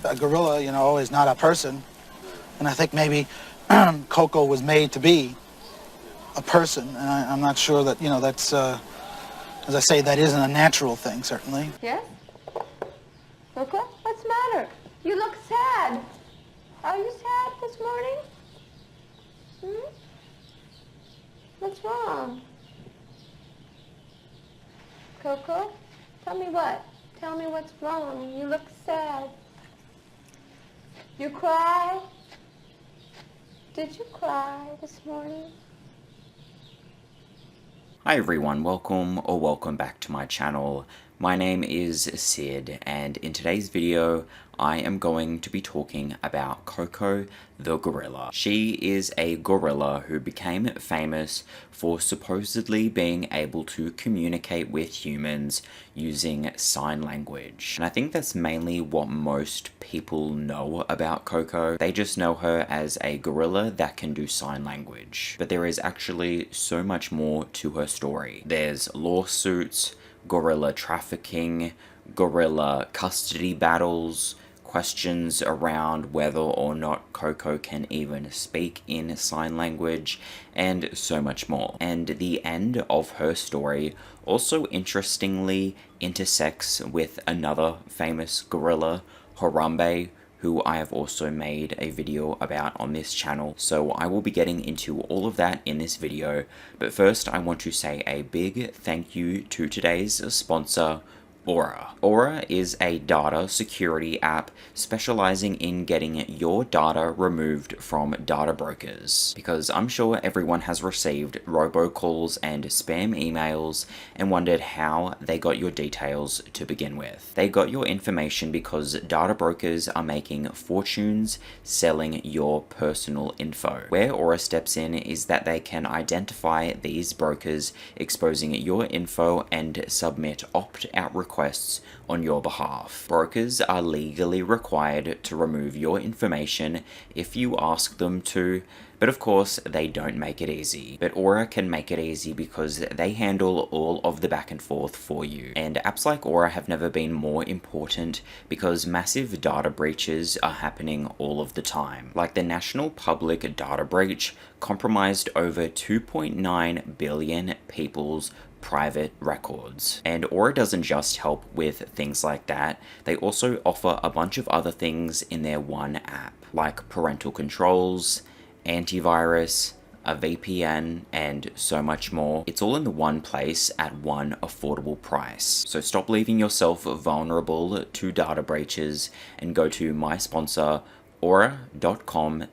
a gorilla, is not a person. And I think maybe Koko was made to be a person. And I'm not sure that, that's, as I say, that isn't a natural thing, certainly. Yes? Koko, what's the matter? You look sad. Are you sad this morning? Hmm? What's wrong? Koko, tell me what? Tell me what's wrong. You look sad. You cry? Did you cry this morning? Hi everyone, welcome back to my channel. My name is Sid, and in today's video I am going to be talking about Koko the gorilla. She is a gorilla who became famous for supposedly being able to communicate with humans using sign language. And I think that's mainly what most people know about Koko. They just know her as a gorilla that can do sign language. But there is actually so much more to her story. There's lawsuits, gorilla trafficking, gorilla custody battles, questions around whether or not Koko can even speak in sign language, and so much more. And the end of her story also interestingly intersects with another famous gorilla, Harambe, who I have also made a video about on this channel, so I will be getting into all of that in this video. But first, I want to say a big thank you to today's sponsor, Aura. Aura is a data security app specializing in getting your data removed from data brokers. Because I'm sure everyone has received robocalls and spam emails and wondered how they got your details to begin with. They got your information because data brokers are making fortunes selling your personal info. Where Aura steps in is that they can identify these brokers exposing your info and submit opt-out requests on your behalf. Brokers are legally required to remove your information if you ask them to, but of course they don't make it easy. But Aura can make it easy because they handle all of the back and forth for you. And apps like Aura have never been more important because massive data breaches are happening all of the time. Like the National Public Data Breach compromised over 2.9 billion people's private records. And Aura doesn't just help with things like that, they also offer a bunch of other things in their one app, like parental controls, antivirus, a VPN, and so much more. It's all in the one place at one affordable price. So stop leaving yourself vulnerable to data breaches and go to my sponsor, aura.com/Sid,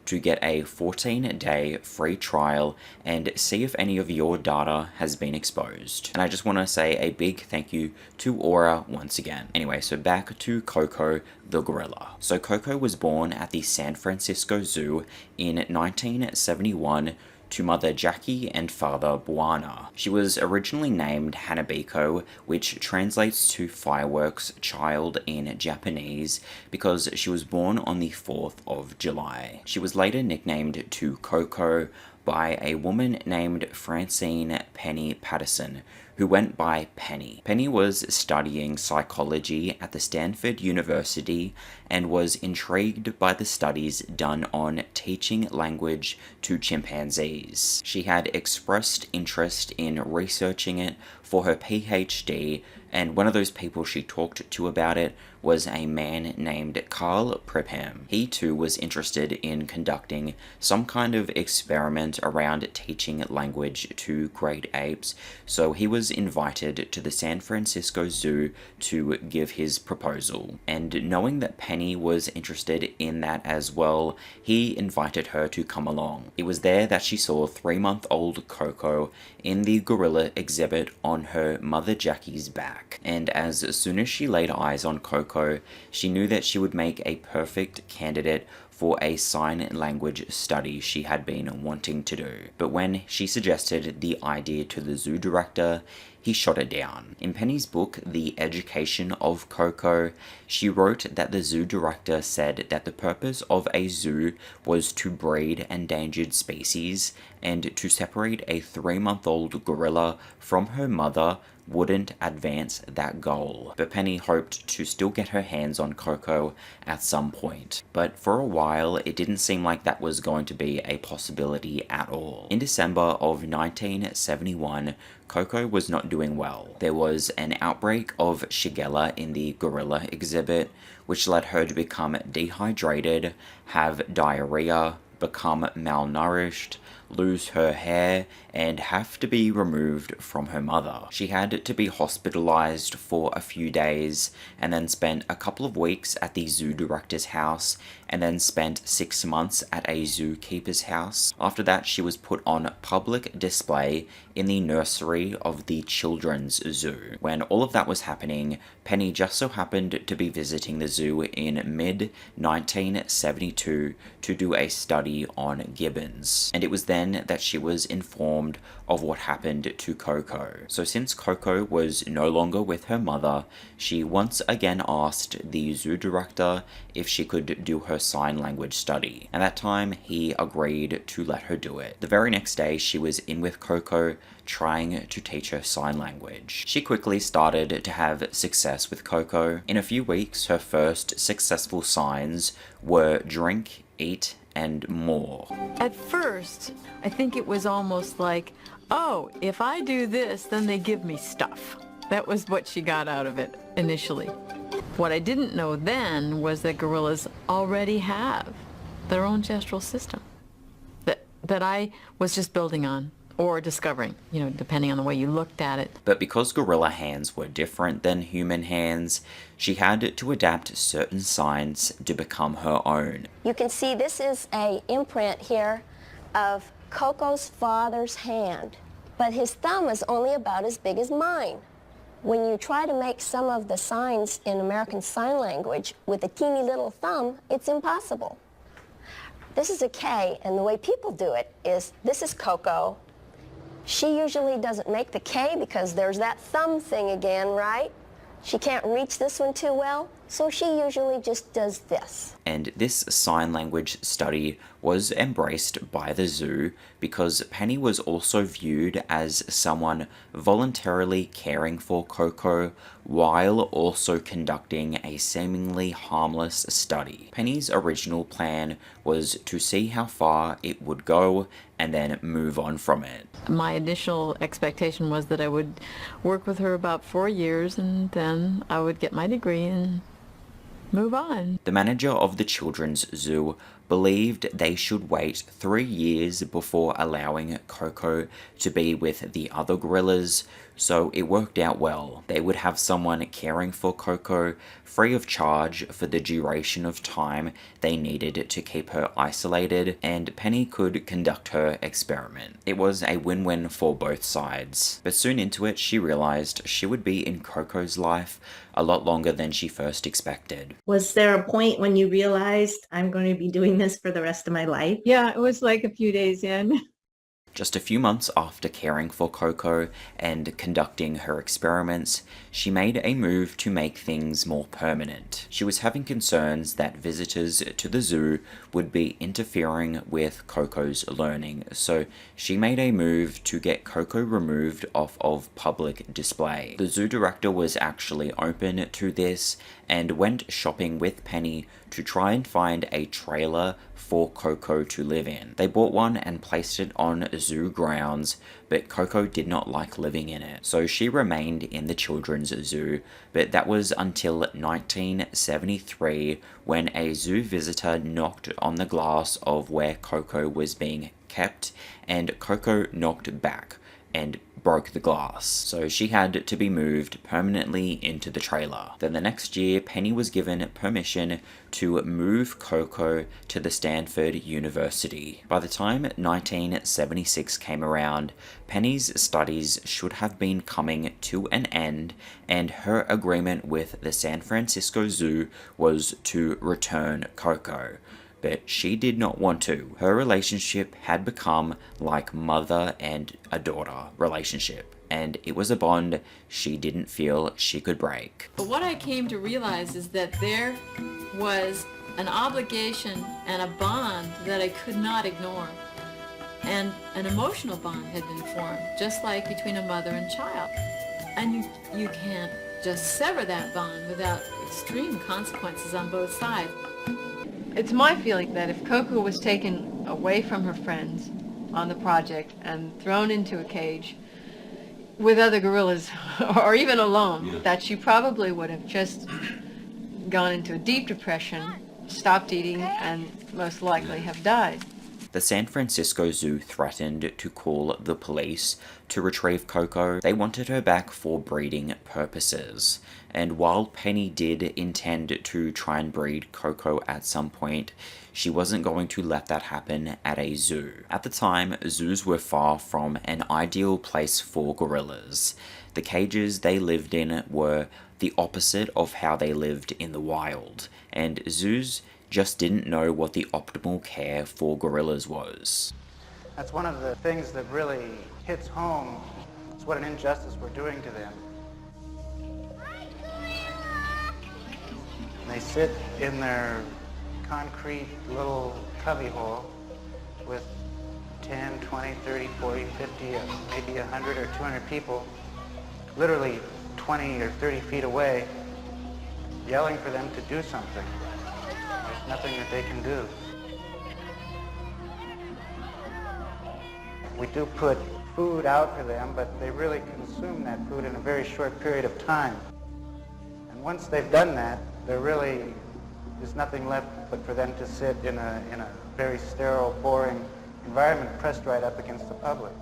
to get a 14-day free trial and see if any of your data has been exposed. And I just want to say a big thank you to Aura once again. Anyway, so back to Koko the gorilla. So Koko was born at the San Francisco Zoo in 1971 to mother Jackie and father Bwana. She was originally named Hanabiko, which translates to fireworks child in Japanese, because she was born on the 4th of July. She was later nicknamed to Koko by a woman named Francine Penny Patterson, who went by Penny. Penny was studying psychology at the Stanford University and was intrigued by the studies done on teaching language to chimpanzees. She had expressed interest in researching it for her PhD, and one of those people she talked to about it was a man named Carl Pripham. He too was interested in conducting some kind of experiment around teaching language to great apes, so he was invited to the San Francisco Zoo to give his proposal. And knowing that Penny was interested in that as well, he invited her to come along. It was there that she saw 3-month-old Koko in the gorilla exhibit on her mother Jackie's back. And as soon as she laid eyes on Koko, she knew that she would make a perfect candidate for a sign language study she had been wanting to do. But when she suggested the idea to the zoo director, he shot it down. In Penny's book, The Education of Koko, she wrote that the zoo director said that the purpose of a zoo was to breed endangered species and to separate a 3-month-old gorilla from her mother wouldn't advance that goal. But Penny hoped to still get her hands on Koko at some point. But for a while, it didn't seem like that was going to be a possibility at all. In December of 1971, Koko was not doing well. There was an outbreak of Shigella in the gorilla exhibit, which led her to become dehydrated, have diarrhea, become malnourished, lose her hair, and have to be removed from her mother. She had to be hospitalized for a few days, and then spent a couple of weeks at the zoo director's house, and then spent 6 months at a zookeeper's house. After that, she was put on public display in the nursery of the children's zoo. When all of that was happening, Penny just so happened to be visiting the zoo in mid-1972 to do a study on gibbons. And it was then that she was informed of what happened to Koko. So since Koko was no longer with her mother, she once again asked the zoo director if she could do her sign language study. At that time, he agreed to let her do it. The very next day, she was in with Koko, trying to teach her sign language. She quickly started to have success with Koko. In a few weeks, her first successful signs were drink, eat, and more. At first, I think it was almost like, oh, if I do this, then they give me stuff. That was what she got out of it initially. What I didn't know then was that gorillas already have their own gestural system that I was just building on or discovering, depending on the way you looked at it. But because gorilla hands were different than human hands, she had to adapt certain signs to become her own. You can see this is an imprint here of Koko's father's hand, but his thumb is only about as big as mine. When you try to make some of the signs in American Sign Language with a teeny little thumb, it's impossible. This is a K, and the way people do it is, this is Koko. She usually doesn't make the K because there's that thumb thing again, right? She can't reach this one too well, so she usually just does this. And this sign language study was embraced by the zoo because Penny was also viewed as someone voluntarily caring for Koko while also conducting a seemingly harmless study. Penny's original plan was to see how far it would go and then move on from it. My initial expectation was that I would work with her about 4 years and then I would get my degree and move on. The manager of the children's zoo believed they should wait 3 years before allowing Koko to be with the other gorillas, so it worked out well. They would have someone caring for Koko free of charge for the duration of time they needed to keep her isolated, and Penny could conduct her experiment. It was a win-win for both sides. But soon into it, she realized she would be in Koko's life a lot longer than she first expected. Was there a point when you realized I'm going to be doing this for the rest of my life? Yeah, it was like a few days in. Just a few months after caring for Koko and conducting her experiments, she made a move to make things more permanent. She was having concerns that visitors to the zoo would be interfering with Koko's learning, so she made a move to get Koko removed off of public display. The zoo director was actually open to this and went shopping with Penny to try and find a trailer for Koko to live in. They bought one and placed it on zoo grounds, but Koko did not like living in it, so she remained in the children's zoo, but that was until 1973 when a zoo visitor knocked on the glass of where Koko was being kept, and Koko knocked back and broke the glass, so she had to be moved permanently into the trailer. Then the next year, Penny was given permission to move Koko to the Stanford University. By the time 1976 came around, Penny's studies should have been coming to an end, and her agreement with the San Francisco Zoo was to return Koko. But she did not want to. Her relationship had become like mother and a daughter relationship, and it was a bond she didn't feel she could break. But what I came to realize is that there was an obligation and a bond that I could not ignore. And an emotional bond had been formed, just like between a mother and child. And you can't just sever that bond without extreme consequences on both sides. It's my feeling that if Koko was taken away from her friends on the project and thrown into a cage with other gorillas, or even alone, that she probably would have just gone into a deep depression, stopped eating, and most likely have died. The San Francisco Zoo threatened to call the police to retrieve Koko. They wanted her back for breeding purposes. And while Penny did intend to try and breed Koko at some point, she wasn't going to let that happen at a zoo. At the time, zoos were far from an ideal place for gorillas. The cages they lived in were the opposite of how they lived in the wild, and zoos just didn't know what the optimal care for gorillas was. That's one of the things that really hits home. It's what an injustice we're doing to them. They sit in their concrete little cubbyhole with 10, 20, 30, 40, 50, maybe 100 or 200 people, literally 20 or 30 feet away, yelling for them to do something. There's nothing that they can do. We do put food out for them, but they really consume that food in a very short period of time. And once they've done that, there's nothing left but for them to sit in a very sterile, boring environment pressed right up against the public.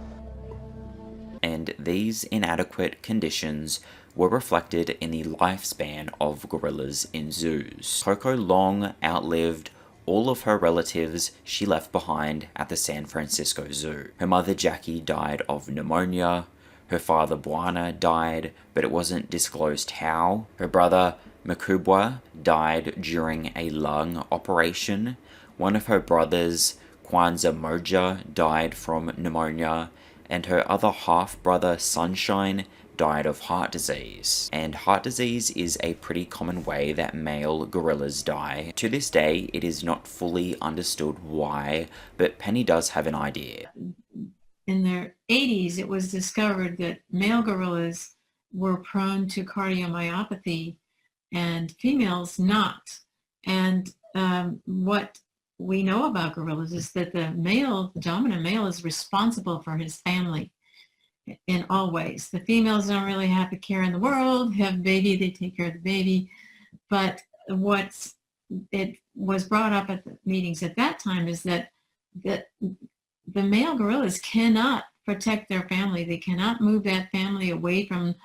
And these inadequate conditions were reflected in the lifespan of gorillas in zoos. Koko long outlived all of her relatives she left behind at the San Francisco Zoo. Her mother Jackie died of pneumonia, her father Bwana died, but it wasn't disclosed how. Her brother Makubwa died during a lung operation. One of her brothers, Kwanzaa Moja, died from pneumonia, and her other half-brother Sunshine died of heart disease. And heart disease is a pretty common way that male gorillas die. To this day, it is not fully understood why, but Penny does have an idea. In the 80s, it was discovered that male gorillas were prone to cardiomyopathy and females not. And what we know about gorillas is that the dominant male is responsible for his family in all ways. The females don't really have the care in the world, have a baby, they take care of the baby. But it was brought up at the meetings at that time is that the male gorillas cannot protect their family. They cannot move that family away from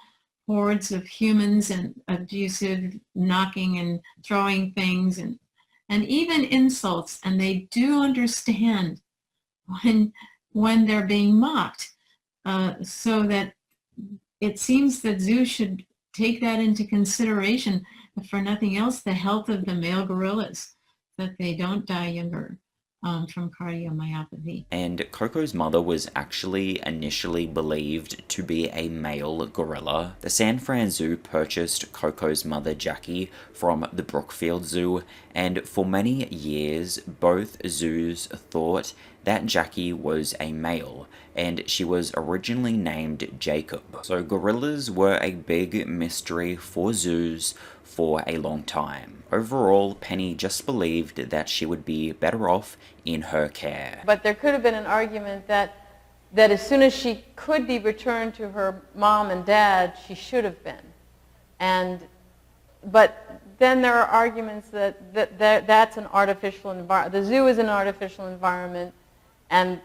hordes of humans and abusive knocking and throwing things and even insults. And they do understand when they're being mocked. So that it seems that zoos should take that into consideration, if for nothing else, the health of the male gorillas, that they don't die younger from cardiomyopathy. And Koko's mother was actually initially believed to be a male gorilla. The San Fran Zoo purchased Koko's mother Jackie from the Brookfield Zoo, and for many years both zoos thought that Jackie was a male, and she was originally named Jacob. So gorillas were a big mystery for zoos for a long time. Overall, Penny just believed that she would be better off in her care. But there could have been an argument that as soon as she could be returned to her mom and dad, she should have been. But then there are arguments that's an artificial environment. The zoo is an artificial environment, and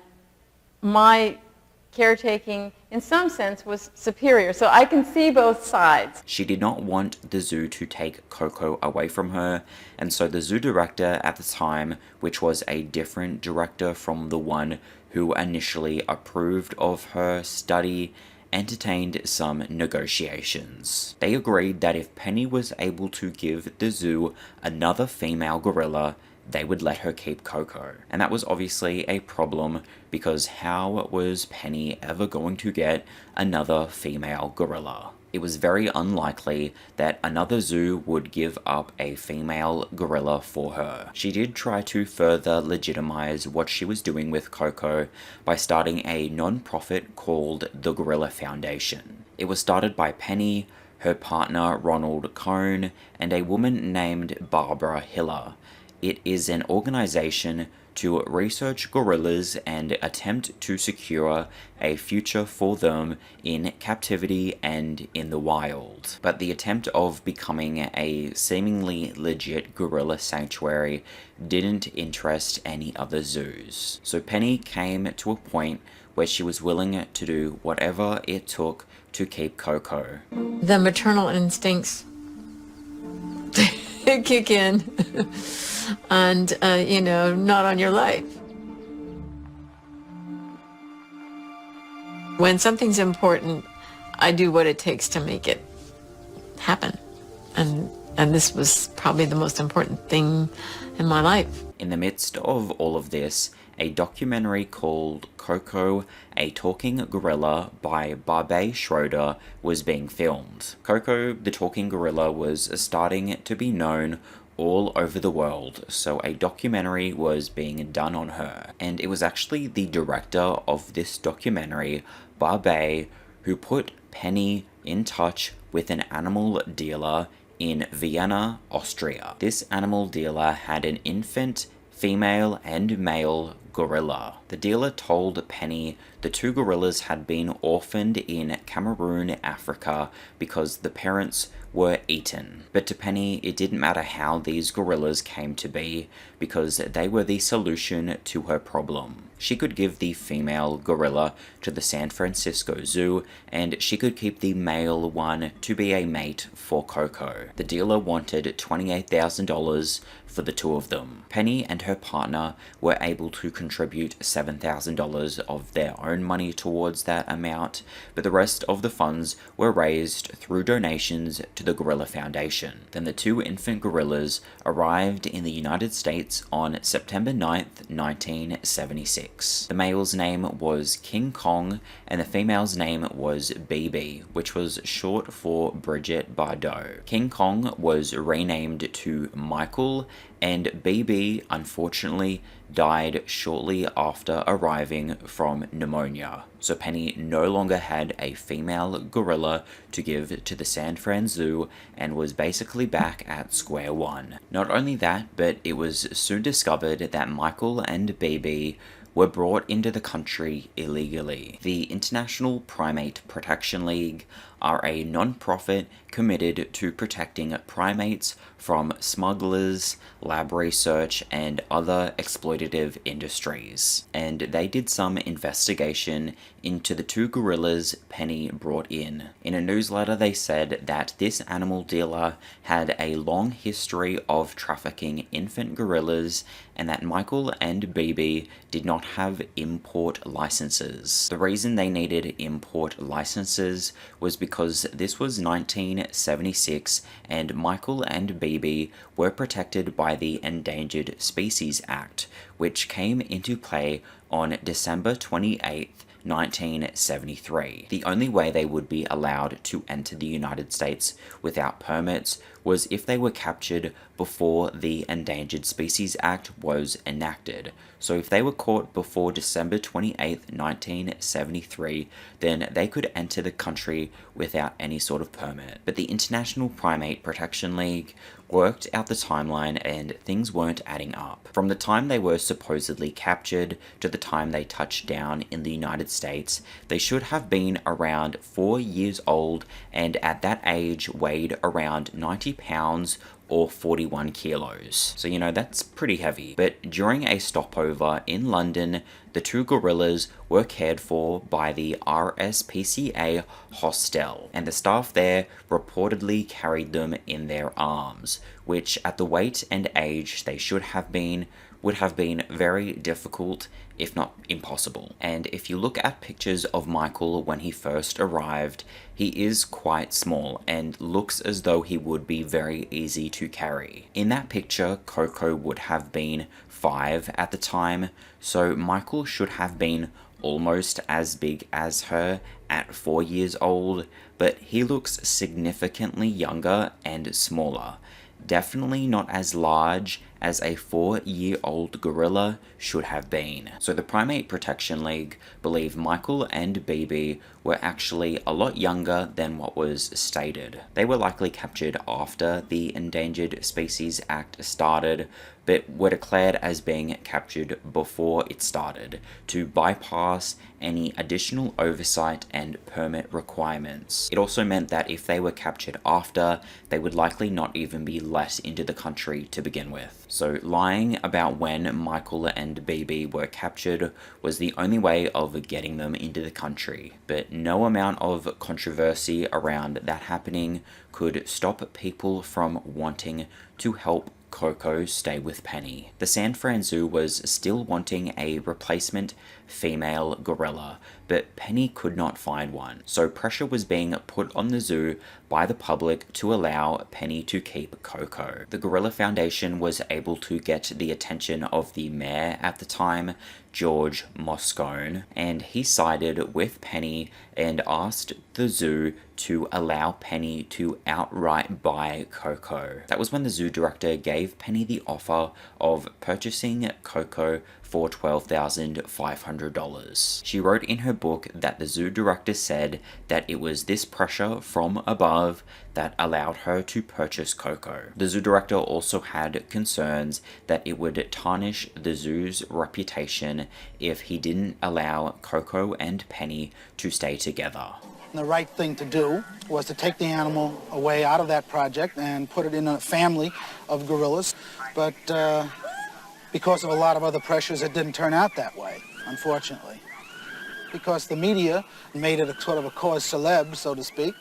my caretaking, in some sense, was superior. So I can see both sides. She did not want the zoo to take Koko away from her, and so the zoo director at the time, which was a different director from the one who initially approved of her study, entertained some negotiations. They agreed that if Penny was able to give the zoo another female gorilla, they would let her keep Koko. And that was obviously a problem, because how was Penny ever going to get another female gorilla? it was very unlikely that another zoo would give up a female gorilla for her. She did try to further legitimize what she was doing with Koko by starting a non-profit called the Gorilla Foundation. It was started by Penny, her partner Ronald Cohn, and a woman named Barbara Hiller. It is an organization to research gorillas and attempt to secure a future for them in captivity and in the wild. But the attempt of becoming a seemingly legit gorilla sanctuary didn't interest any other zoos. So Penny came to a point where she was willing to do whatever it took to keep Koko. The maternal instincts kick in and, not on your life. When something's important, I do what it takes to make it happen. And this was probably the most important thing in my life. In the midst of all of this, a documentary called Koko, a Talking Gorilla by Barbe Schroeder was being filmed. Koko, the talking gorilla, was starting to be known all over the world, so a documentary was being done on her. And it was actually the director of this documentary, Barbe, who put Penny in touch with an animal dealer in Vienna, Austria. This animal dealer had an infant, female and male gorilla. The dealer told Penny the two gorillas had been orphaned in Cameroon, Africa, because the parents were eaten. But to Penny, it didn't matter how these gorillas came to be, because they were the solution to her problem. She could give the female gorilla to the San Francisco Zoo, and she could keep the male one to be a mate for Koko. The dealer wanted $28,000 for the two of them. Penny and her partner were able to contribute $7,000 of their own money towards that amount, but the rest of the funds were raised through donations to the Gorilla Foundation. Then the two infant gorillas arrived in the United States on September 9th, 1976. The male's name was King Kong, and the female's name was BB, which was short for Bridget Bardot. King Kong was renamed to Michael, and BB unfortunately died shortly after arriving from pneumonia. So Penny no longer had a female gorilla to give to the San Fran Zoo and was basically back at square one. Not only that, but it was soon discovered that Michael and BB were brought into the country illegally. The International Primate Protection League are a non-profit committed to protecting primates from smugglers, lab research, and other exploitative industries. And they did some investigation into the two gorillas Penny brought in. In a newsletter, they said that this animal dealer had a long history of trafficking infant gorillas, and that Michael and BB did not have import licenses. The reason they needed import licenses was because this was 1976 and Michael and BB were protected by the Endangered Species Act, which came into play on December 28th, 1973. The only way they would be allowed to enter the United States without permits was if they were captured before the Endangered Species Act was enacted. So if they were caught before December 28th, 1973, then they could enter the country without any sort of permit. But the International Primate Protection League worked out the timeline and things weren't adding up. From the time they were supposedly captured to the time they touched down in the United States, they should have been around 4 years old and at that age weighed around 90 pounds or 41 kilos. So that's pretty heavy. But during a stopover in London, the two gorillas were cared for by the RSPCA hostel, and the staff there reportedly carried them in their arms, which at the weight and age they should have been, would have been very difficult, if not impossible. And if you look at pictures of Michael when he first arrived, he is quite small and looks as though he would be very easy to carry. In that picture, Koko would have been 5 at the time, so Michael should have been almost as big as her at 4 years old, but he looks significantly younger and smaller. Definitely not as large as a 4-year-old gorilla should have been. So the Primate Protection League believe Michael and BB were actually a lot younger than what was stated. They were likely captured after the Endangered Species Act started, but were declared as being captured before it started to bypass any additional oversight and permit requirements. It also meant that if they were captured after, they would likely not even be let into the country to begin with. So lying about when Michael and BB were captured was the only way of getting them into the country. But no amount of controversy around that happening could stop people from wanting to help Koko stay with Penny. The San Fran Zoo was still wanting a replacement female gorilla, but Penny could not find one. So pressure was being put on the zoo by the public to allow Penny to keep Koko. The Gorilla Foundation was able to get the attention of the mayor at the time, George Moscone, and he sided with Penny and asked the zoo to allow Penny to outright buy Koko. That was when the zoo director gave Penny the offer of purchasing Koko for $12,500. She wrote in her book that the zoo director said that it was this pressure from above that allowed her to purchase Koko. The zoo director also had concerns that it would tarnish the zoo's reputation if he didn't allow Koko and Penny to stay together. The right thing to do was to take the animal away out of that project and put it in a family of gorillas, but because of a lot of other pressures, it didn't turn out that way, unfortunately. Because the media made it a sort of a cause célèbre, so to speak,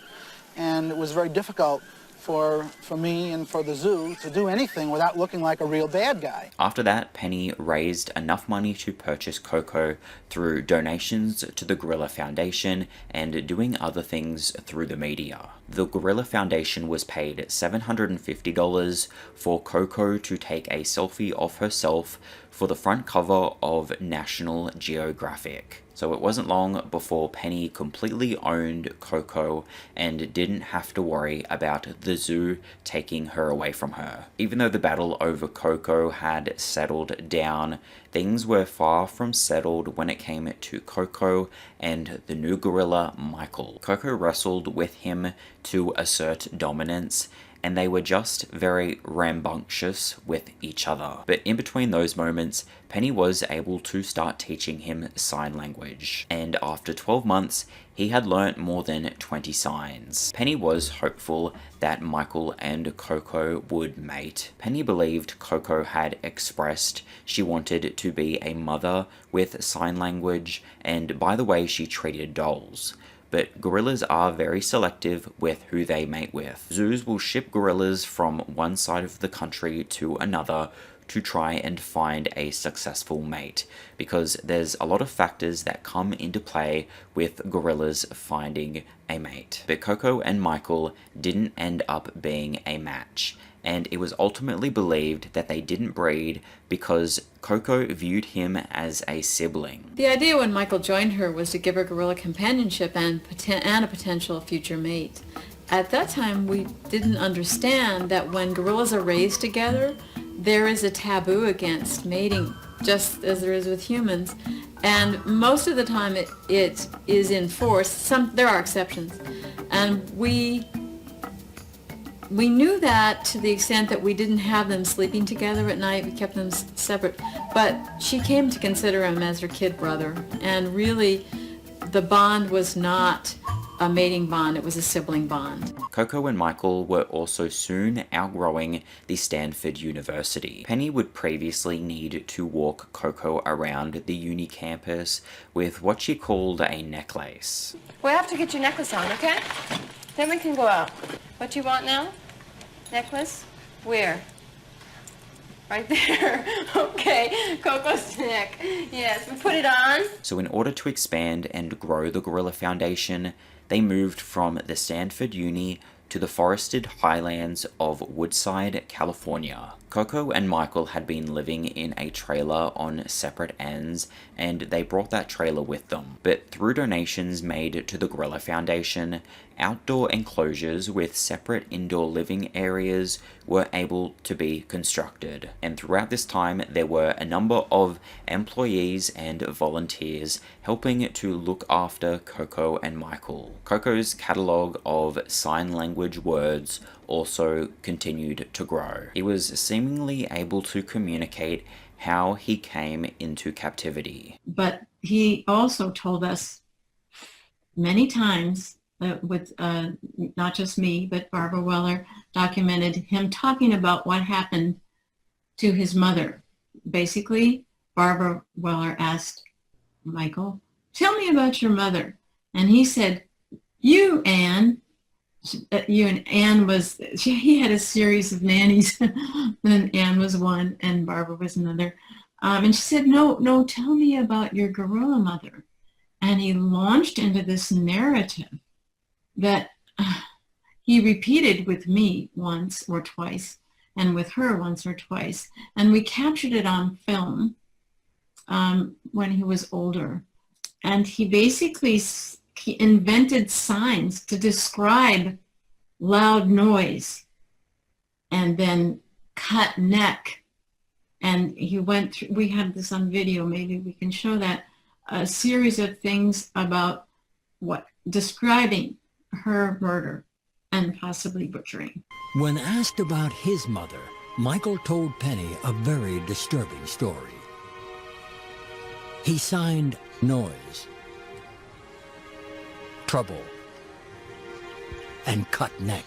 and it was very difficult for me and for the zoo to do anything without looking like a real bad guy. After that, Penny raised enough money to purchase Koko through donations to the Gorilla Foundation and doing other things through the media. The Gorilla Foundation was paid $750 for Koko to take a selfie of herself for the front cover of National Geographic. So it wasn't long before Penny completely owned Koko and didn't have to worry about the zoo taking her away from her. Even though the battle over Koko had settled down, things were far from settled when it came to Koko and the new gorilla, Michael. Koko wrestled with him to assert dominance, and they were just very rambunctious with each other. But in between those moments, Penny was able to start teaching him sign language. And after 12 months, he had learnt more than 20 signs. Penny was hopeful that Michael and Koko would mate. Penny believed Koko had expressed she wanted to be a mother with sign language, and by the way she treated dolls. But gorillas are very selective with who they mate with. Zoos will ship gorillas from one side of the country to another to try and find a successful mate, because there's a lot of factors that come into play with gorillas finding a mate. But Koko and Michael didn't end up being a match, and it was ultimately believed that they didn't breed because Koko viewed him as a sibling. The idea when Michael joined her was to give her gorilla companionship and a potential future mate. At that time, we didn't understand that when gorillas are raised together, there is a taboo against mating, just as there is with humans. And most of the time it is enforced. There are exceptions. And we knew that to the extent that we didn't have them sleeping together at night. We kept them separate. But she came to consider him as her kid brother. And really, the bond was not a mating bond, it was a sibling bond. Koko and Michael were also soon outgrowing the Stanford University. Penny would previously need to walk Koko around the uni campus with what she called a necklace. We have to get your necklace on, okay? Then we can go out. What do you want now? Necklace? Where? Right there. Okay, Coco's neck. Yes, we put it on. So in order to expand and grow the Gorilla Foundation, they moved from the Stanford Uni to the forested highlands of Woodside, California. Koko and Michael had been living in a trailer on separate ends, and they brought that trailer with them. But through donations made to the Gorilla Foundation, outdoor enclosures with separate indoor living areas were able to be constructed. And throughout this time, there were a number of employees and volunteers helping to look after Koko and Michael. Koko's catalog of sign language words also continued to grow. He was seemingly able to communicate how he came into captivity. But he also told us many times, with not just me, but Barbara Weller documented him talking about what happened to his mother. Basically, Barbara Weller asked Michael, "Tell me about your mother." And he said, "You, Anne," and Anne was, he had a series of nannies, and Anne was one, and Barbara was another. And she said, no, tell me about your gorilla mother. And he launched into this narrative that he repeated with me once or twice, and with her once or twice. And we captured it on film when he was older. And he basically he invented signs to describe loud noise and then cut neck. And he went through, we have this on video, maybe we can show that, a series of things about describing her murder and possibly butchering. When asked about his mother, Michael told Penny a very disturbing story. He signed noise, trouble, and cut neck.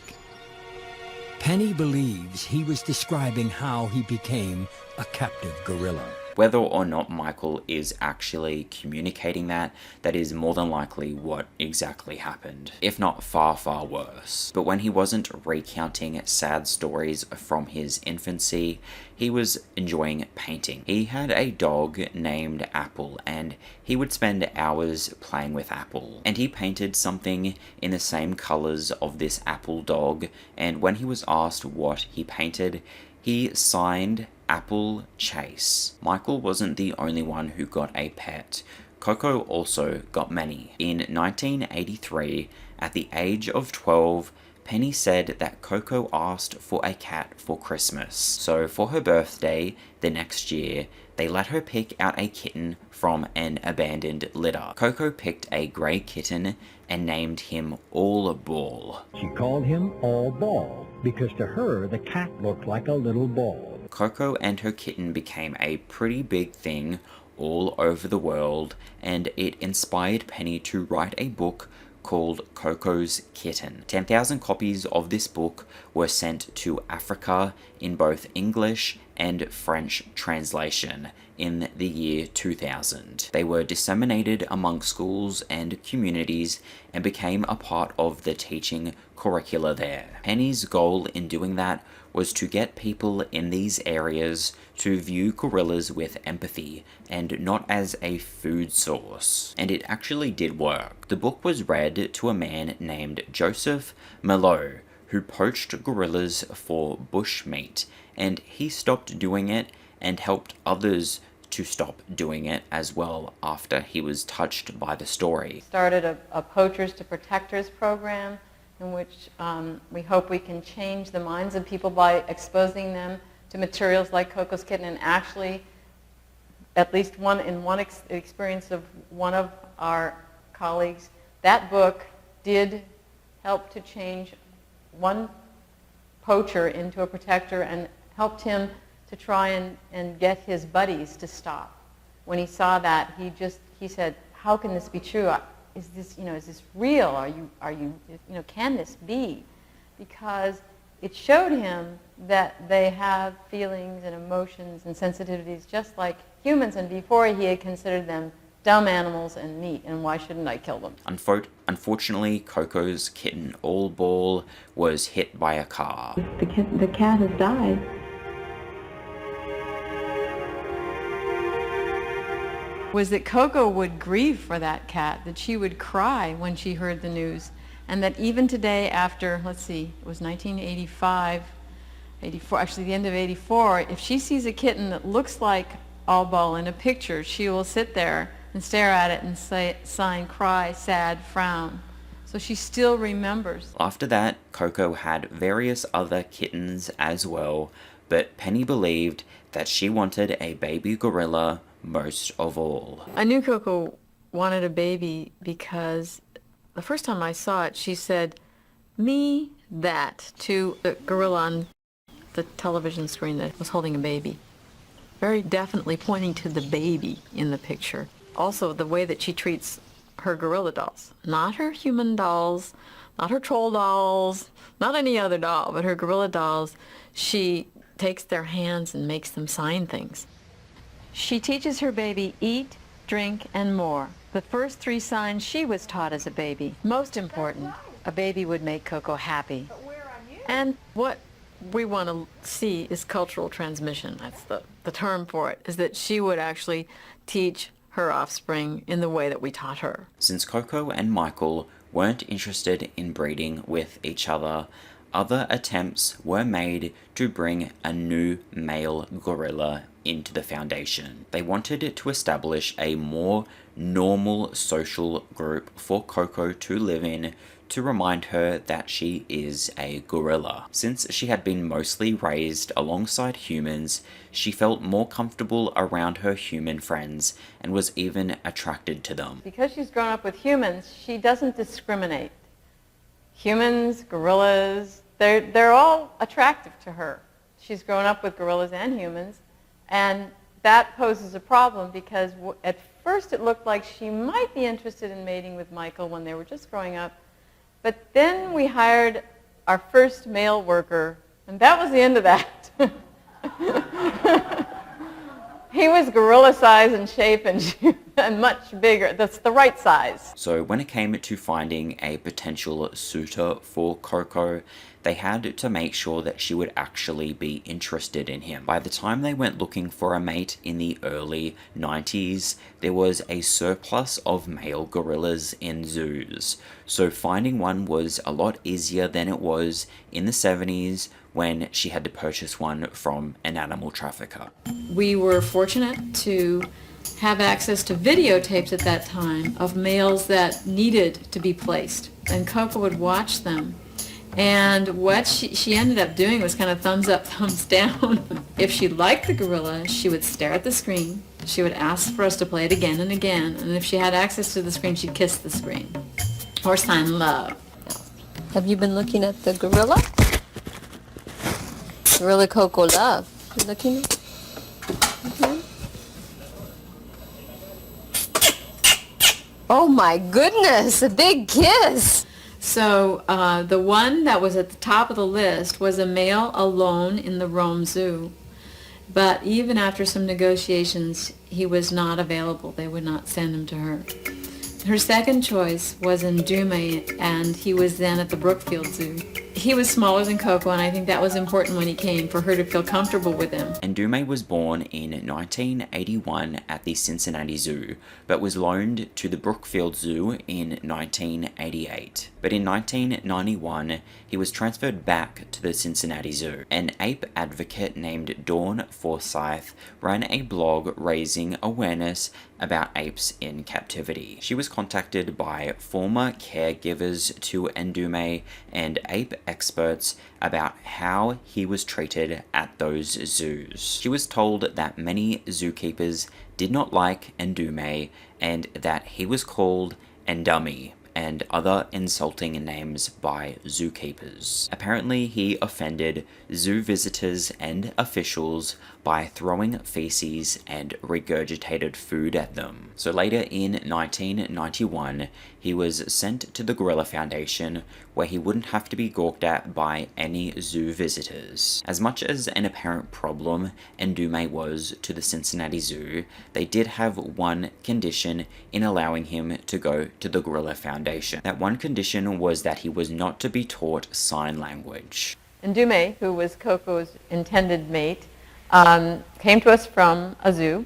Penny believes he was describing how he became a captive gorilla. Whether or not Michael is actually communicating that is more than likely what exactly happened, if not far, far worse. But when he wasn't recounting sad stories from his infancy, he was enjoying painting. He had a dog named Apple, and he would spend hours playing with Apple. And he painted something in the same colors of this Apple dog, and when he was asked what he painted, he signed Apple Chase. Michael wasn't the only one who got a pet. Koko also got many. In 1983, at the age of 12, Penny said that Koko asked for a cat for Christmas. So for her birthday, the next year, they let her pick out a kitten from an abandoned litter. Koko picked a grey kitten and named him All Ball. She called him All Ball because to her the cat looked like a little ball. Koko and her kitten became a pretty big thing all over the world, and it inspired Penny to write a book called Koko's Kitten. 10,000 copies of this book were sent to Africa in both English and French translation in the year 2000. They were disseminated among schools and communities and became a part of the teaching curricula there. Penny's goal in doing that was to get people in these areas to view gorillas with empathy and not as a food source. And it actually did work. The book was read to a man named Joseph Malot, who poached gorillas for bush meat, and he stopped doing it and helped others to stop doing it as well after he was touched by the story. Started a Poachers to Protectors program in which we hope we can change the minds of people by exposing them to materials like Koko's Kitten. And actually, at least in one experience of one of our colleagues, that book did help to change one poacher into a protector and helped him to try and get his buddies to stop. When he saw that, he said, "How can this be true? Is this real? Are you can this be?" Because it showed him that they have feelings and emotions and sensitivities just like humans, and before he had considered them dumb animals and meat, and why shouldn't I kill them? Unfortunately, Koko's kitten All Ball was hit by a car. The cat has died. Was that Koko would grieve for that cat, that she would cry when she heard the news, and that even today after, let's see, it was 1985, 84, actually the end of 84, if she sees a kitten that looks like All Ball in a picture, she will sit there and stare at it and sign cry, sad, frown. So she still remembers. After that, Koko had various other kittens as well, but Penny believed that she wanted a baby gorilla most of all. I knew Koko wanted a baby because the first time I saw it, she said, "Me, that," to the gorilla on the television screen that was holding a baby. Very definitely pointing to the baby in the picture. Also, the way that she treats her gorilla dolls. Not her human dolls, not her troll dolls, not any other doll, but her gorilla dolls. She takes their hands and makes them sign things. She teaches her baby eat, drink, and more. The first 3 signs she was taught as a baby. Most important, a baby would make Koko happy. And what we want to see is cultural transmission. That's the term for it, is that she would actually teach her offspring in the way that we taught her. Since Koko and Michael weren't interested in breeding with each other attempts were made to bring a new male gorilla into the Foundation. They wanted to establish a more normal social group for Koko to live in, to remind her that she is a gorilla. Since she had been mostly raised alongside humans, she felt more comfortable around her human friends and was even attracted to them. Because she's grown up with humans, she doesn't discriminate. Humans, gorillas, they're all attractive to her. She's grown up with gorillas and humans, and that poses a problem because at first it looked like she might be interested in mating with Michael when they were just growing up, but then we hired our first male worker, and that was the end of that. He was gorilla size and shape and much bigger. That's the right size. So when it came to finding a potential suitor for Koko, they had to make sure that she would actually be interested in him. By the time they went looking for a mate in the early 90s, there was a surplus of male gorillas in zoos. So finding one was a lot easier than it was in the 70s when she had to purchase one from an animal trafficker. We were fortunate to have access to videotapes at that time of males that needed to be placed, and Koko would watch them. And what she ended up doing was kind of thumbs up, thumbs down. If she liked the gorilla, she would stare at the screen. She would ask for us to play it again and again. And if she had access to the screen, she'd kiss the screen or sign love. Have you been looking at the gorilla? Gorilla Koko Love. You looking? Mm-hmm. Oh my goodness, a big kiss. So the one that was at the top of the list was a male alone in the Rome Zoo. But even after some negotiations, he was not available. They would not send him to her. Her second choice was Ndume, and he was then at the Brookfield Zoo. He was smaller than Koko, and I think that was important when he came, for her to feel comfortable with him. Ndume was born in 1981 at the Cincinnati Zoo, but was loaned to the Brookfield Zoo in 1988. But in 1991, he was transferred back to the Cincinnati Zoo. An ape advocate named Dawn Forsyth ran a blog raising awareness about apes in captivity. She was contacted by former caregivers to Ndume and ape experts about how he was treated at those zoos. She was told that many zookeepers did not like Ndume and that he was called Ndume and other insulting names by zookeepers. Apparently, he offended zoo visitors and officials by throwing feces and regurgitated food at them. So later in 1991, he was sent to the Gorilla Foundation, where he wouldn't have to be gawked at by any zoo visitors. As much as an apparent problem Ndume was to the Cincinnati Zoo, they did have one condition in allowing him to go to the Gorilla Foundation. That one condition was that he was not to be taught sign language. Ndume, who was Koko's intended mate, came to us from a zoo,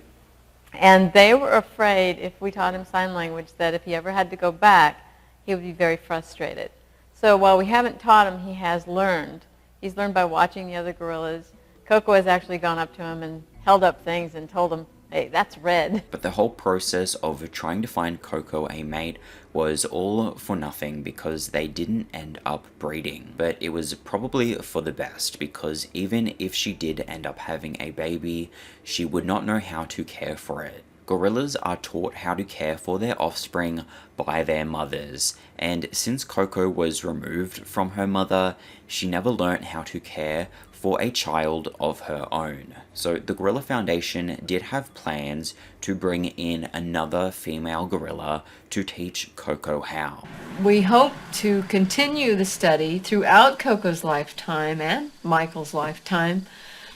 and they were afraid if we taught him sign language that if he ever had to go back, he would be very frustrated. So while we haven't taught him, he has learned He's learned by watching the other gorillas. Koko has actually gone up to him and held up things and told him, hey, that's red. But the whole process of trying to find Koko a mate was all for nothing because they didn't end up breeding. But it was probably for the best, because even if she did end up having a baby, she would not know how to care for it. Gorillas are taught how to care for their offspring by their mothers, and since Koko was removed from her mother, she never learnt how to care for a child of her own. So the Gorilla Foundation did have plans to bring in another female gorilla to teach Koko how. We hope to continue the study throughout Koko's lifetime and Michael's lifetime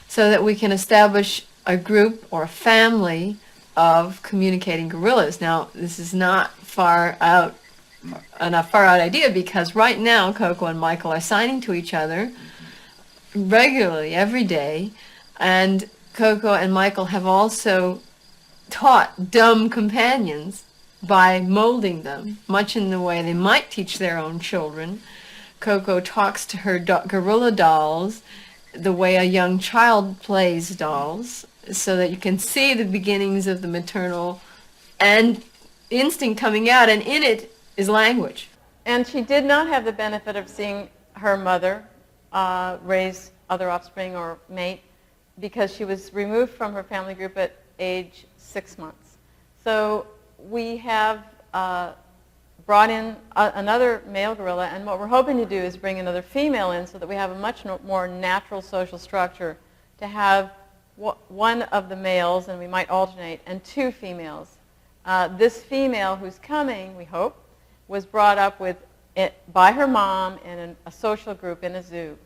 so that we can establish a group or a family of communicating gorillas. Now, this is not far out idea, because right now Koko and Michael are signing to each other regularly every day, and Koko and Michael have also taught dumb companions by molding them, much in the way they might teach their own children. Koko talks to her gorilla dolls the way a young child plays dolls, so that you can see the beginnings of the maternal and instinct coming out, and in it is language. And she did not have the benefit of seeing her mother raise other offspring or mate, because she was removed from her family group at age 6 months. So we have brought in another male gorilla, and what we're hoping to do is bring another female in so that we have a much more natural social structure, to have one of the males, and we might alternate, and 2 females. This female who's coming, we hope, was brought up by her mom in a social group in a zoo.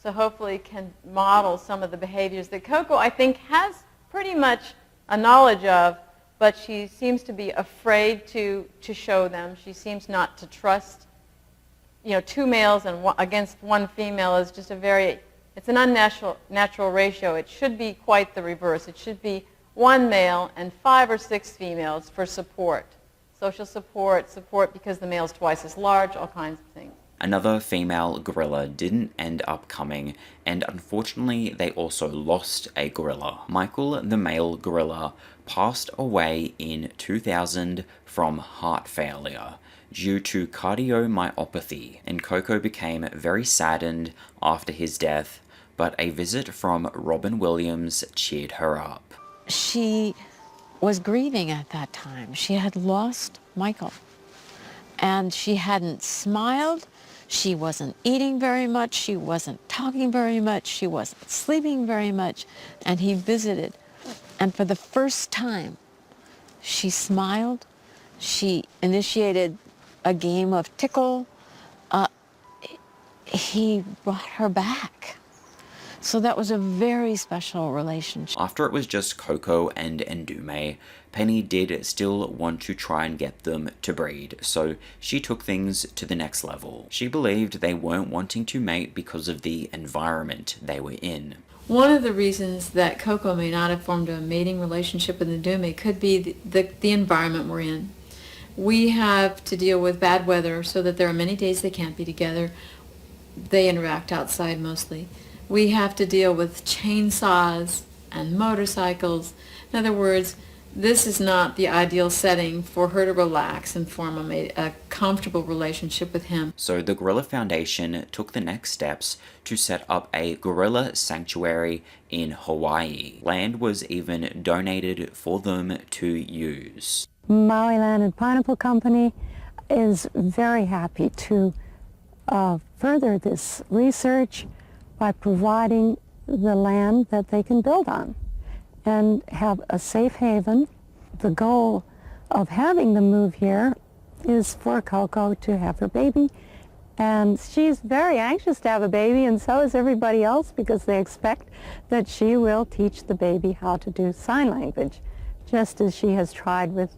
So hopefully can model some of the behaviors that Koko, I think, has pretty much a knowledge of, but she seems to be afraid to show them. She seems not to trust, 2 males against 1 female is just it's an unnatural ratio. It should be quite the reverse. It should be 1 male and 5 or 6 females for support. Social support because the male's twice as large, all kinds of things. Another female gorilla didn't end up coming, and unfortunately they also lost a gorilla. Michael, the male gorilla, passed away in 2000 from heart failure due to cardiomyopathy, and Koko became very saddened after his death, but a visit from Robin Williams cheered her up. She was grieving at that time. She had lost Michael, and she hadn't smiled. She wasn't eating very much. She wasn't talking very much. She wasn't sleeping very much. And he visited, and for the first time, she smiled. She initiated a game of tickle. He brought her back. So that was a very special relationship. After it was just Koko and Ndume, Penny did still want to try and get them to breed, so she took things to the next level. She believed they weren't wanting to mate because of the environment they were in. One of the reasons that Koko may not have formed a mating relationship with Ndume could be the environment we're in. We have to deal with bad weather, so that there are many days they can't be together. They interact outside mostly. We have to deal with chainsaws and motorcycles. In other words, this is not the ideal setting for her to relax and form a comfortable relationship with him. So the Gorilla Foundation took the next steps to set up a gorilla sanctuary in Hawaii. Land was even donated for them to use. Maui Land and Pineapple Company is very happy to further this research by providing the land that they can build on and have a safe haven. The goal of having them move here is for Koko to have her baby, and she's very anxious to have a baby, and so is everybody else, because they expect that she will teach the baby how to do sign language, just as she has tried with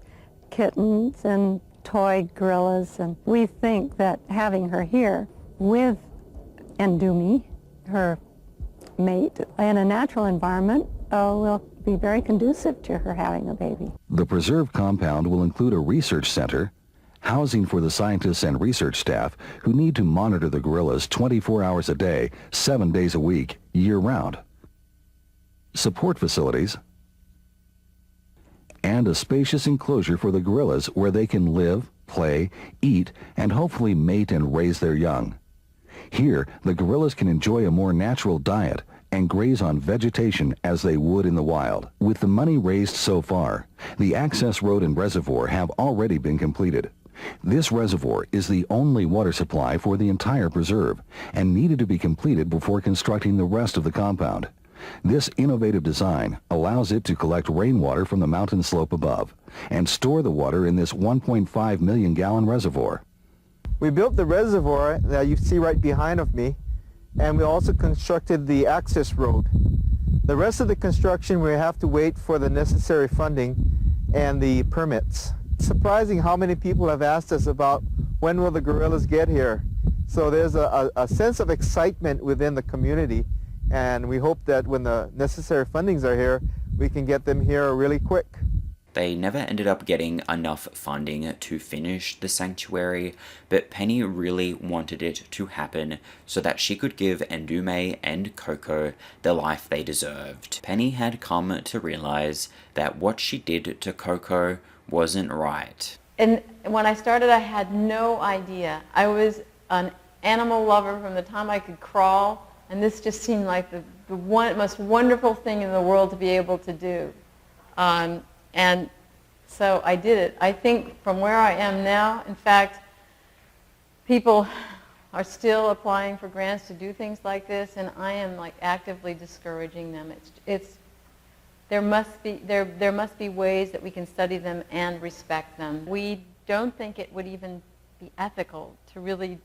kittens and toy gorillas. And we think that having her here with Ndume, her mate, in a natural environment will be very conducive to her having a baby. The preserve compound will include a research center housing for the scientists and research staff who need to monitor the gorillas 24 hours a day, 7 days a week, year-round, support facilities, and a spacious enclosure for the gorillas where they can live, play, eat, and hopefully mate and raise their young. Here, the gorillas can enjoy a more natural diet and graze on vegetation as they would in the wild. With the money raised so far, the access road and reservoir have already been completed. This reservoir is the only water supply for the entire preserve and needed to be completed before constructing the rest of the compound. This innovative design allows it to collect rainwater from the mountain slope above and store the water in this 1.5 million gallon reservoir. We built the reservoir that you see right behind of me, and we also constructed the access road. The rest of the construction we have to wait for the necessary funding and the permits. It's surprising how many people have asked us about when will the gorillas get here. So there's a sense of excitement within the community, and we hope that when the necessary fundings are here, we can get them here really quick. They never ended up getting enough funding to finish the sanctuary, but Penny really wanted it to happen so that she could give Ndume and Koko the life they deserved. Penny had come to realize that what she did to Koko wasn't right. And when I started, I had no idea. I was an animal lover from the time I could crawl, and this just seemed like the most wonderful thing in the world to be able to do. And so I did it. I think from where I am now, in fact, people are still applying for grants to do things like this, and I am like actively discouraging them. There must be ways that we can study them and respect them. We don't think it would even be ethical to really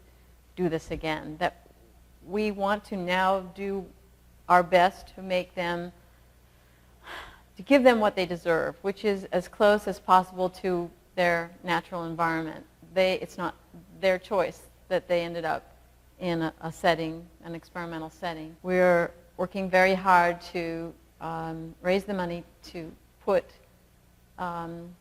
do this again. That we want to now do our best to make them, to give them what they deserve, which is as close as possible to their natural environment. It's not their choice that they ended up in a setting, an experimental setting. We're working very hard to raise the money to put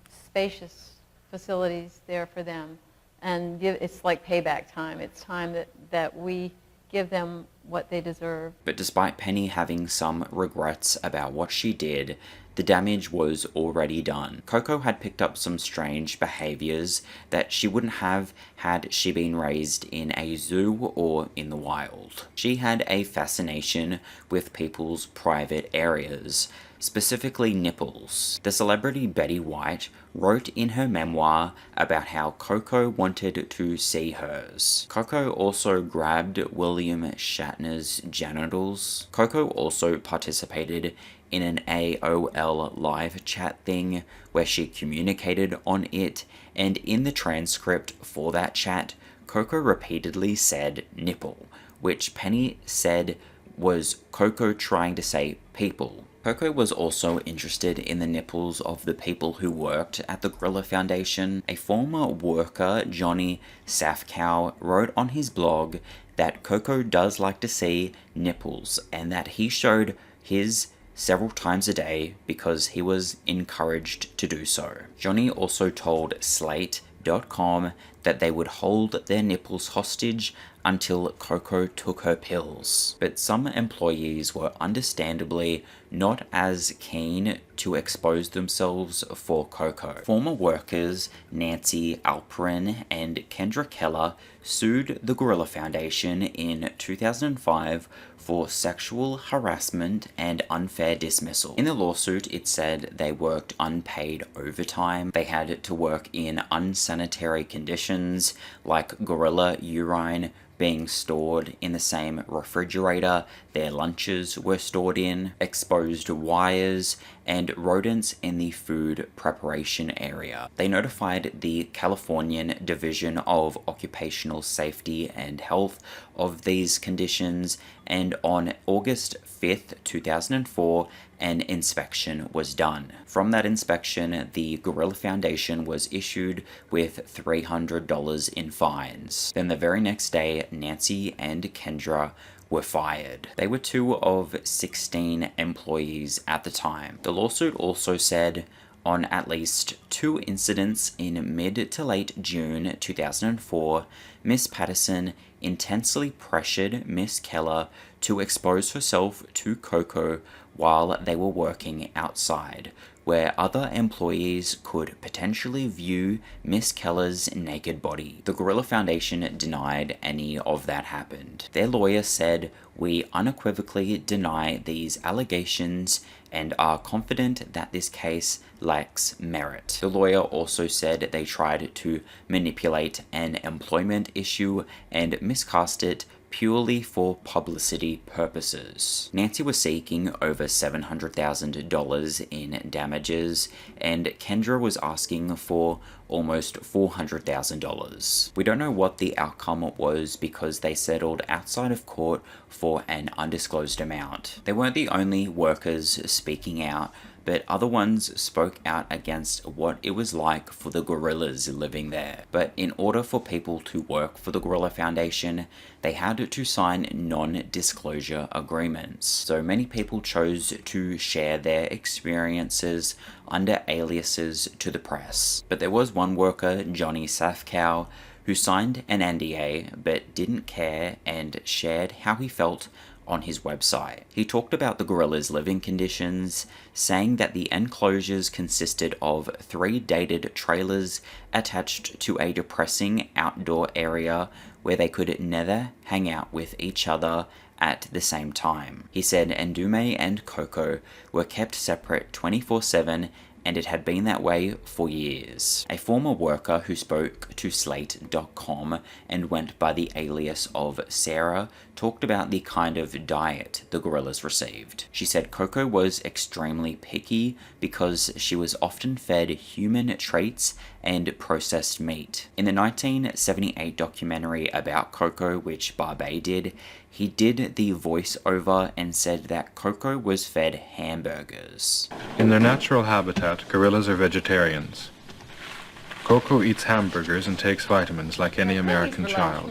spacious facilities there for them. And it's like payback time. It's time that we give them what they deserve. But despite Penny having some regrets about what she did, the damage was already done. Koko had picked up some strange behaviors that she wouldn't have had she been raised in a zoo or in the wild. She had a fascination with people's private areas, specifically nipples. The celebrity Betty White wrote in her memoir about how Koko wanted to see hers. Koko also grabbed William Shatner's genitals. Koko also participated in an AOL live chat thing where she communicated on it, and in the transcript for that chat, Koko repeatedly said nipple, which Penny said was Koko trying to say people. Koko was also interested in the nipples of the people who worked at the Gorilla Foundation. A former worker, Johnny Safcow, wrote on his blog that Koko does like to see nipples and that he showed his several times a day because he was encouraged to do so. Johnny also told Slate.com that they would hold their nipples hostage until Koko took her pills. But some employees were understandably not as keen to expose themselves for Koko. Former workers Nancy Alperin and Kendra Keller sued the Gorilla Foundation in 2005 for sexual harassment and unfair dismissal. In the lawsuit, it said they worked unpaid overtime, they had to work in unsanitary conditions, like gorilla urine being stored in the same refrigerator their lunches were stored in, exposed wires, and rodents in the food preparation area. They notified the Californian Division of Occupational Safety and Health of these conditions, and on August 5th, 2004, an inspection was done. From that inspection, the Gorilla Foundation was issued with $300 in fines. Then the very next day, Nancy and Kendra were fired. They were 2 of 16 employees at the time. The lawsuit also said On at least 2 incidents in mid to late June 2004, Miss Patterson intensely pressured Miss Keller to expose herself to Koko while they were working outside, where other employees could potentially view Miss Keller's naked body. The Gorilla Foundation denied any of that happened. Their lawyer said, "We unequivocally deny these allegations and are confident that this case lacks merit." The lawyer also said they tried to manipulate an employment issue and miscast it purely for publicity purposes. Nancy was seeking over $700,000 in damages, and Kendra was asking for almost $400,000. We don't know what the outcome was because they settled outside of court for an undisclosed amount. They weren't the only workers speaking out, but other ones spoke out against what it was like for the gorillas living there. But in order for people to work for the Gorilla Foundation, they had to sign non-disclosure agreements. So many people chose to share their experiences under aliases to the press. But there was one worker, Johnny Safkow, who signed an NDA but didn't care and shared how he felt on his website. He talked about the gorillas' living conditions, saying that the enclosures consisted of 3 dated trailers attached to a depressing outdoor area where they could never hang out with each other at the same time. He said Ndume and Koko were kept separate 24/7, and it had been that way for years. A former worker who spoke to Slate.com and went by the alias of Sarah talked about the kind of diet the gorillas received. She said Koko was extremely picky because she was often fed human treats and processed meat. In the 1978 documentary about Koko, which Barbe did, he did the voiceover and said that Koko was fed hamburgers. In their natural habitat, gorillas are vegetarians. Koko eats hamburgers and takes vitamins like any American child.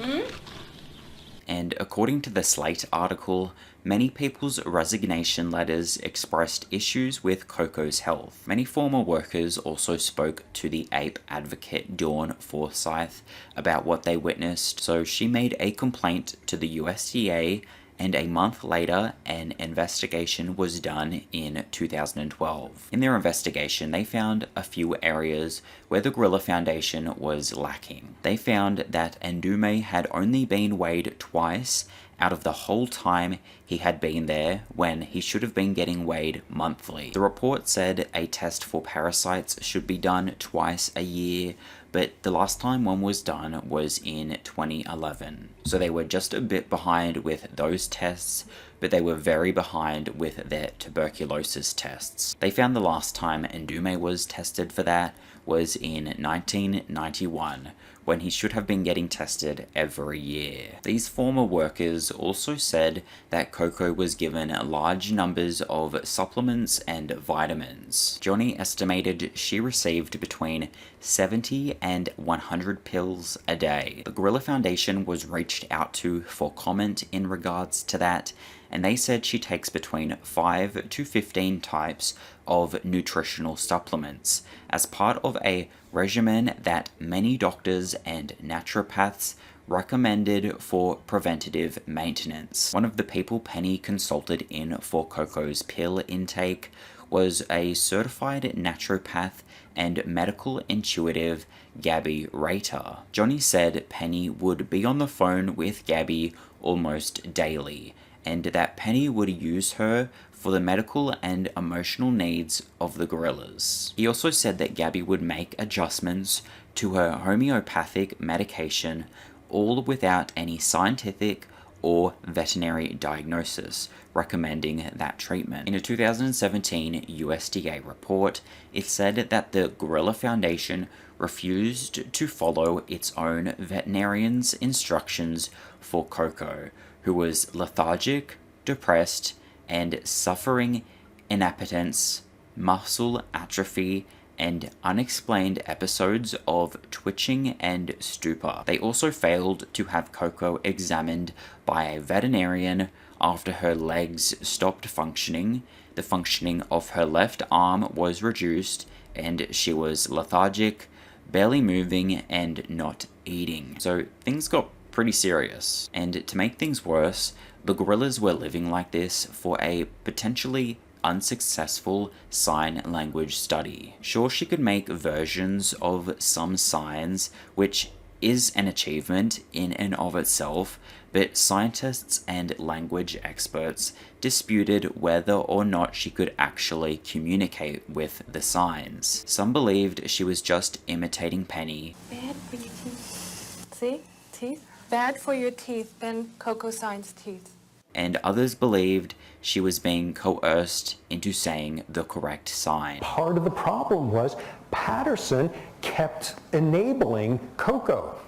And according to the Slate article, many people's resignation letters expressed issues with Koko's health. Many former workers also spoke to the ape advocate Dawn Forsyth about what they witnessed, so she made a complaint to the USDA, and a month later, an investigation was done in 2012. In their investigation, they found a few areas where the Gorilla Foundation was lacking. They found that Ndume had only been weighed twice out of the whole time he had been there, when he should have been getting weighed monthly. The report said a test for parasites should be done twice a year, but the last time one was done was in 2011. So they were just a bit behind with those tests, but they were very behind with their tuberculosis tests. They found the last time Ndume was tested for that was in 1991, when he should have been getting tested every year. These former workers also said that Koko was given large numbers of supplements and vitamins. Johnny estimated she received between 70 and 100 pills a day. The Gorilla Foundation was reached out to for comment in regards to that, and they said she takes between 5 to 15 types of nutritional supplements as part of a regimen that many doctors and naturopaths recommended for preventative maintenance. One of the people Penny consulted in for Koko's pill intake was a certified naturopath and medical intuitive, Gabby Rater. Johnny said Penny would be on the phone with Gabby almost daily, and that Penny would use her for the medical and emotional needs of the gorillas. He also said that Gabby would make adjustments to her homeopathic medication, all without any scientific or veterinary diagnosis recommending that treatment. In a 2017 USDA report, it said that the Gorilla Foundation refused to follow its own veterinarian's instructions for Koko, who was lethargic, depressed, and suffering inappetence, muscle atrophy, and unexplained episodes of twitching and stupor. They also failed to have Koko examined by a veterinarian after her legs stopped functioning, the functioning of her left arm was reduced, and she was lethargic, barely moving, and not eating. So things got pretty serious. And to make things worse, the gorillas were living like this for a potentially unsuccessful sign language study. Sure, she could make versions of some signs, which is an achievement in and of itself, but scientists and language experts disputed whether or not she could actually communicate with the signs. Some believed she was just imitating Penny. Bad for your teeth. See? Teeth? Bad for your teeth. Ben Koko signs teeth. And others believed she was being coerced into saying the correct sign. Part of the problem was Patterson kept enabling Koko.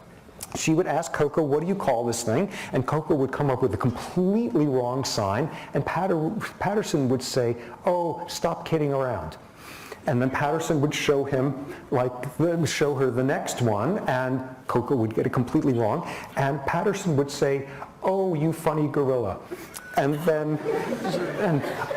She would ask Koko, what do you call this thing? And Koko would come up with a completely wrong sign, and Patterson would say, oh, stop kidding around. And then Patterson would show show her the next one, and Koko would get it completely wrong, and Patterson would say, oh, you funny gorilla. And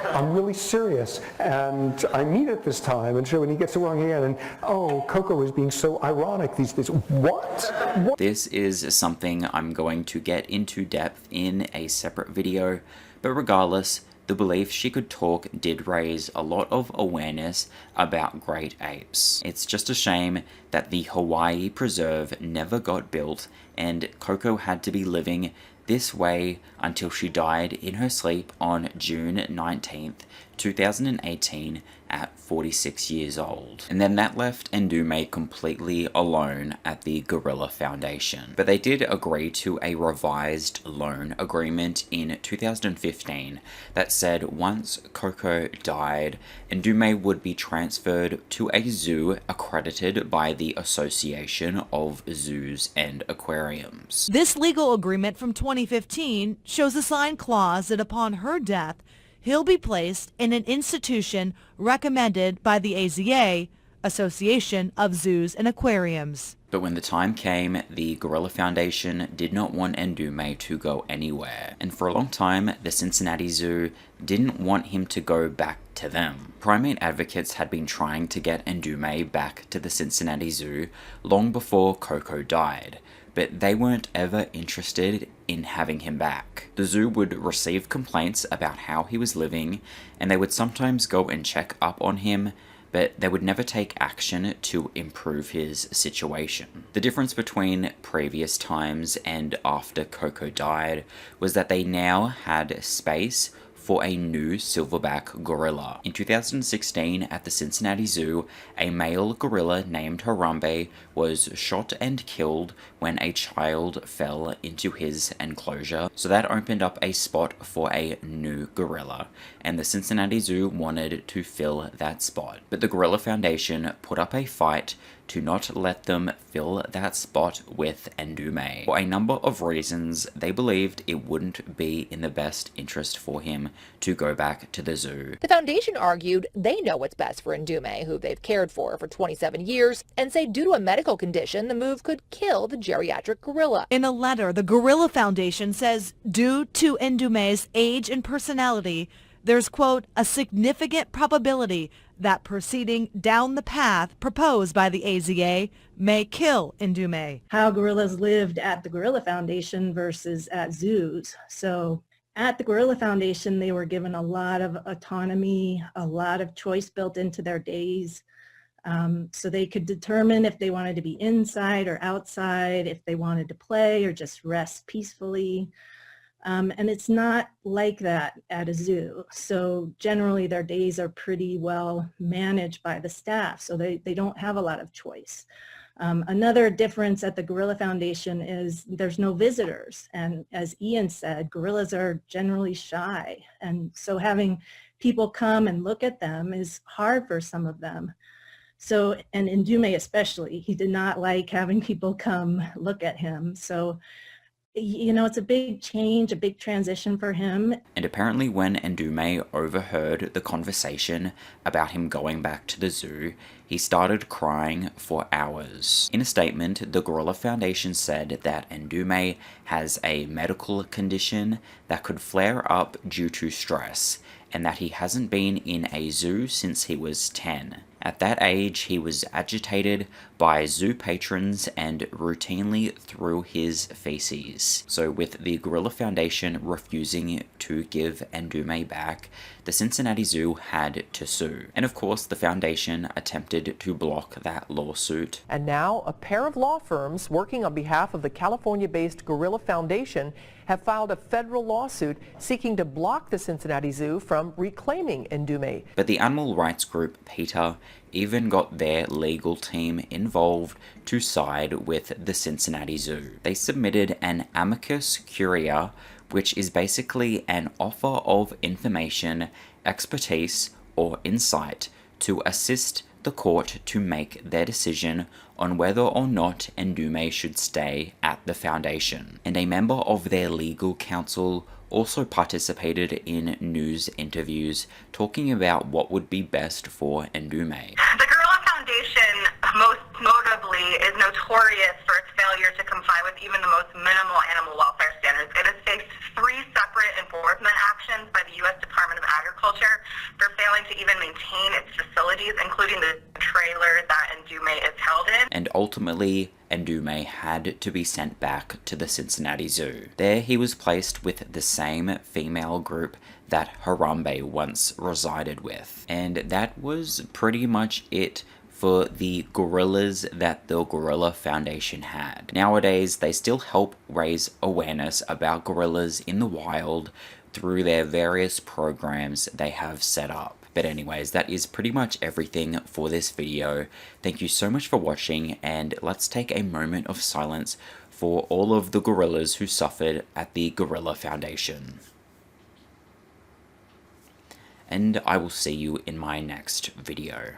I'm really serious, and I mean it this time. And so when he gets it wrong again, and oh, Koko is being so ironic these days. What? This is something I'm going to get into depth in a separate video, but regardless, the belief she could talk did raise a lot of awareness about great apes. It's just a shame that the Hawaii Preserve never got built, and Koko had to be living this way until she died in her sleep on June 19th, 2018 at 46 years old. And then that left Ndume completely alone at the Gorilla Foundation. But they did agree to a revised loan agreement in 2015 that said once Koko died, Ndume would be transferred to a zoo accredited by the Association of Zoos and Aquariums. This legal agreement from 2015 shows a signed clause that upon her death, he'll be placed in an institution recommended by the AZA, Association of Zoos and Aquariums. But when the time came, the Gorilla Foundation did not want Ndume to go anywhere. And for a long time, the Cincinnati Zoo didn't want him to go back to them. Primate advocates had been trying to get Ndume back to the Cincinnati Zoo long before Koko died, but they weren't ever interested in having him back. The zoo would receive complaints about how he was living, and they would sometimes go and check up on him, but they would never take action to improve his situation. The difference between previous times and after Koko died was that they now had space for a new silverback gorilla. In 2016, at the Cincinnati Zoo, a male gorilla named Harambe was shot and killed when a child fell into his enclosure. So that opened up a spot for a new gorilla, and the Cincinnati Zoo wanted to fill that spot. But the Gorilla Foundation put up a fight to not let them fill that spot with Ndume. For a number of reasons, they believed it wouldn't be in the best interest for him to go back to the zoo. The foundation argued they know what's best for Ndume, who they've cared for 27 years, and say due to a medical condition, the move could kill the geriatric gorilla. In a letter, the Gorilla Foundation says due to Ndume's age and personality, there's, quote, a significant probability that proceeding down the path proposed by the AZA may kill Ndume. How gorillas lived at the Gorilla Foundation versus at zoos. So at the Gorilla Foundation, they were given a lot of autonomy, a lot of choice built into their days. So they could determine if they wanted to be inside or outside, if they wanted to play or just rest peacefully. And it's not like that at a zoo. So generally their days are pretty well managed by the staff, so they don't have a lot of choice. Another difference at the Gorilla Foundation is there's no visitors. And as Ian said, gorillas are generally shy. And so having people come and look at them is hard for some of them. So, and Ndume especially, he did not like having people come look at him. So, you know, it's a big change, a big transition for him. And apparently when Ndume overheard the conversation about him going back to the zoo, he started crying for hours. In a statement, the Gorilla Foundation said that Ndume has a medical condition that could flare up due to stress, and that he hasn't been in a zoo since he was 10. At that age, he was agitated by zoo patrons and routinely threw his feces. So with the Gorilla Foundation refusing to give Ndume back, the Cincinnati Zoo had to sue. And of course, the foundation attempted to block that lawsuit. And now, a pair of law firms working on behalf of the California-based Gorilla Foundation have filed a federal lawsuit seeking to block the Cincinnati Zoo from reclaiming Ndume. But the animal rights group PETA even got their legal team involved to side with the Cincinnati Zoo. They submitted an amicus curiae, which is basically an offer of information, expertise, or insight to assist the court to make their decision on whether or not Ndume should stay at the foundation. And a member of their legal counsel also participated in news interviews talking about what would be best for Ndume. The Gorilla Foundation, most notably, is notorious for its failure to comply with even the most minimal animal welfare standards. It has faced 3 separate enforcement actions by the U.S. Department of Agriculture for failing to even maintain its facilities, including the trailer that Ndume is held in. And ultimately, Ndume had to be sent back to the Cincinnati Zoo. There he was placed with the same female group that Harambe once resided with. And that was pretty much it for the gorillas that the Gorilla Foundation had. Nowadays, they still help raise awareness about gorillas in the wild through their various programs they have set up. But anyways, that is pretty much everything for this video. Thank you so much for watching, and let's take a moment of silence for all of the gorillas who suffered at the Gorilla Foundation. And I will see you in my next video.